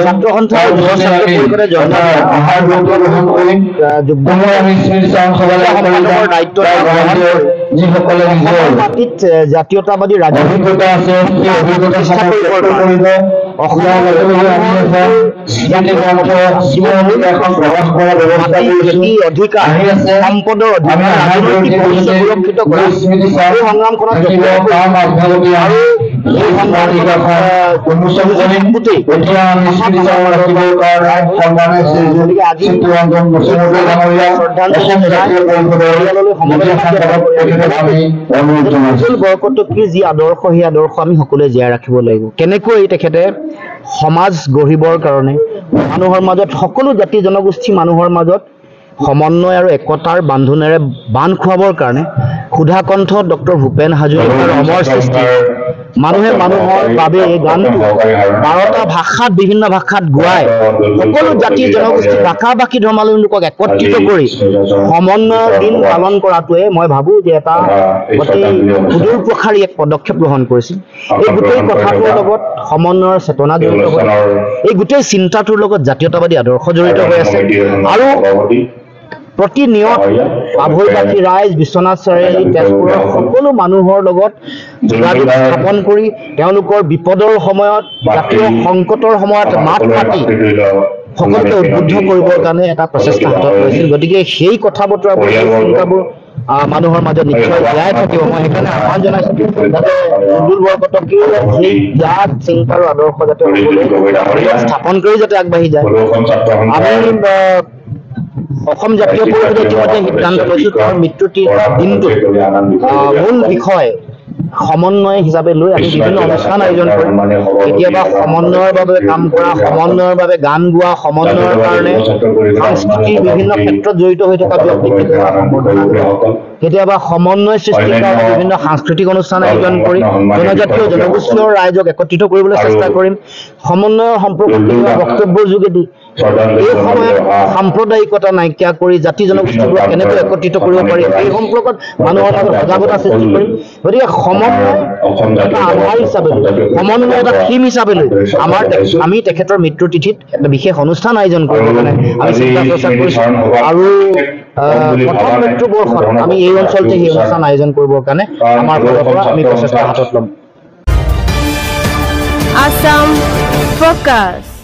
ছাত্ৰ সন্থাৰ জাতীয়তাবাদী ৰাজনীতি আছে অধিকাৰ সম্পদৰ অধিকাৰ সুৰক্ষিত কৰা সংগ্ৰামখনত বৰকটকীৰ যি আদৰ্শ সেই আদৰ্শ আমি সকলোৱে জীয়াই ৰাখিব লাগিব। কেনেকৈ তেখেতে সমাজ গঢ়িবৰ কাৰণে মানুহৰ মাজত সকলো জাতি জনগোষ্ঠী মানুহৰ মাজত সমন্বয় আৰু একতাৰ বান্ধোনেৰে বান্ধ খুৱাবৰ কাৰণে সুধাকণ্ঠ ডক্টৰ ভূপেন হাজৰিকাৰ অমৰ সৃষ্টি মানুহে মানুহৰ বাবে এই গানটো 12টা ভাষাত বিভিন্ন ভাষাত গোৱাই সকলো জাতি জনগোষ্ঠী ভাষা ভাষী ধৰ্মাৱলম্বী লোকক একত্ৰিত কৰি সমন্বয়ৰ দিন পালন কৰাটোৱে মই ভাবো যে এটা অতি সুদূৰ প্ৰসাৰী এক পদক্ষেপ গ্ৰহণ কৰিছিল। এই গোটেই কথাটোৰ লগত সমন্বয়ৰ চেতনা জড়িত হৈ এই গোটেই চিন্তাটোৰ লগত জাতীয়তাবাদী আদৰ্শ জড়িত হৈ আছে আৰু প্ৰতিনিয়ত পাভৈবাসী ৰাইজ বিশ্বনাথ চাৰিআলি তেজপুৰৰ সকলো মানুহৰ লগত যোগাযোগ স্থাপন কৰি তেওঁলোকৰ বিপদৰ সময়ত জাতীয় সংকটৰ সময়ত মাত মাতি সকলোকে উদ্বুদ্ধ কৰিবৰ কাৰণে এটা প্ৰচেষ্টা হাতত লৈছিল। গতিকে সেই কথা বতৰাবোৰ চিন্তাবোৰ মানুহৰ মাজত নিশ্চয় জীয়াই থাকিব। মই সেইকাৰণে আহ্বান জনাইছো যাতে মণ্ডল বৰকটকীৰ সেই জ্ঞান চিন্তা আৰু আদৰ্শ যাতে স্থাপন কৰি যাতে আগবাঢ়ি যায়। আমি অসম জাতীয় পৰিষদে ইতিমধ্যে সিদ্ধান্ত লৈছো তেওঁৰ মৃত্যুৰ দিনটো মূল বিষয় সমন্বয় হিচাপে লৈ আমি বিভিন্ন অনুষ্ঠান আয়োজন কৰিম। কেতিয়াবা সমন্বয়ৰ বাবে কাম কৰা, সমন্বয়ৰ বাবে গান গোৱা, সমন্বয়ৰ কাৰণে সাংস্কৃতিক বিভিন্ন ক্ষেত্ৰত জড়িত হৈ থকা ব্যক্তিক কেতিয়াবা সমন্বয় সৃষ্টিৰ কাৰণে বিভিন্ন সাংস্কৃতিক অনুষ্ঠান আয়োজন কৰি জনজাতীয় জনগোষ্ঠীয় ৰাইজক একত্ৰিত কৰিবলৈ চেষ্টা কৰিম। সমন্বয়ৰ সম্পৰ্কত বক্তব্যৰ যোগেদি এই সময়ত সাম্প্ৰদায়িকতা নাইকিয়া কৰি জাতি জনগোষ্ঠীবোৰক কেনেকৈ একত্ৰিত কৰিব পাৰি এই সম্পৰ্কত মানুহৰ মাজত সজাগতা সৃষ্টি কৰিম। গতিকে সমন্বয় এটা আধাৰ হিচাপে সমন্বয় এটা থিম হিচাপে লৈ আমি তেখেতৰ মৃত্যুৰ তিথিত এটা বিশেষ অনুষ্ঠান আয়োজন কৰিবৰ কাৰণে আমি চিন্তা চৰ্চা কৰিছো আৰু প্ৰথম মৃত্যু বৰ্ষত আমি এই অঞ্চলতে সেই অনুষ্ঠান আয়োজন কৰিবৰ কাৰণে আমাৰ ফালৰ পৰা আমি প্ৰচেষ্টা হাতত ল'ম। Assam Focus।